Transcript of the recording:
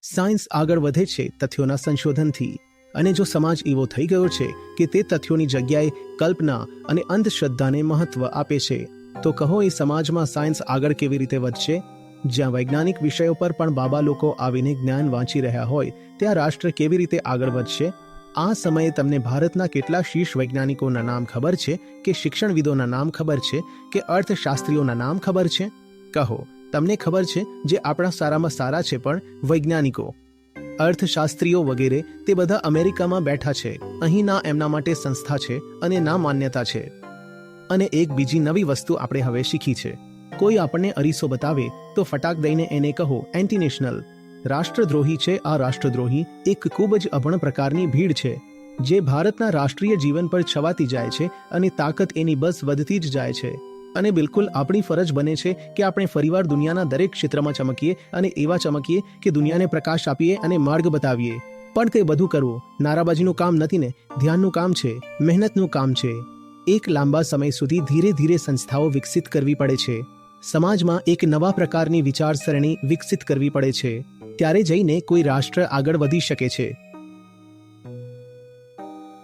Science આગળ વધે છે તથ્યોના સંશોધનથી, અને જો સમાજ એવો થઈ ગયો છે કે તે તથ્યોની જગ્યાએ કલ્પના અને અંધશ્રદ્ધાને મહત્વ આપે છે, તો કહો એ સમાજમાં સાયન્સ આગળ કેવી રીતે વધશે? જ્યાં વૈજ્ઞાનિક વિષયો પર પણ બાબા લોકો આવીને જ્ઞાન વાંચી રહ્યા હોય, ત્યાં રાષ્ટ્ર કેવી રીતે આગળ વધશે? આ સમયે તમને ભારતના કેટલા શીર્ષ વૈજ્ઞાનિકોના નામ ખબર છે, કે શિક્ષણવિદોના નામ ખબર છે, કે અર્થશાસ્ત્રીઓના નામ ખબર છે? કહો, તમને ખબર છે જે આપણા સારામાં સારા છે પણ વૈજ્ઞાનિકો, અર્થશાસ્ત્રીઓ વગેરે, તે બધા અમેરિકામાં બેઠા છે. અહીં ના એમના માટે સંસ્થા છે અને ના માન્યતા છે. અને એક બીજી નવી વસ્તુ આપણે હવે શીખી છે. કોઈ આપણને અરીસો બતાવે તો ફટાક દઈને એને કહો એન્ટીનેશનલ, રાષ્ટ્રદ્રોહી છે. આ રાષ્ટ્રદ્રોહી એક ખૂબ જ અભણ પ્રકારની ભીડ છે, જે ભારતના રાષ્ટ્રીય જીવન પર છવાતી જાય છે અને તાકાત એની બસ વધતી જ જાય છે. અને બિલકુલ આપણી ફરજ બને છે કે આપણે ફરીવાર દુનિયાના દરેક ક્ષેત્રમાં ચમકીએ, અને એવા ચમકીએ કે દુનિયાને પ્રકાશ આપીએ અને માર્ગ બતાવીએ. પણ તે બધું કરવું નારાબાજીનું કામ નથી ને, ધ્યાનનું કામ છે, મહેનતનું કામ છે. એક લાંબા સમય સુધી ધીરે ધીરે સંસ્થાઓ વિકસિત કરવી પડે છે. સમાજમાં એક નવા પ્રકારની વિચારસરણી વિકસિત કરવી પડે છે. ત્યારે જઈને કોઈ રાષ્ટ્ર આગળ વધી શકે છે.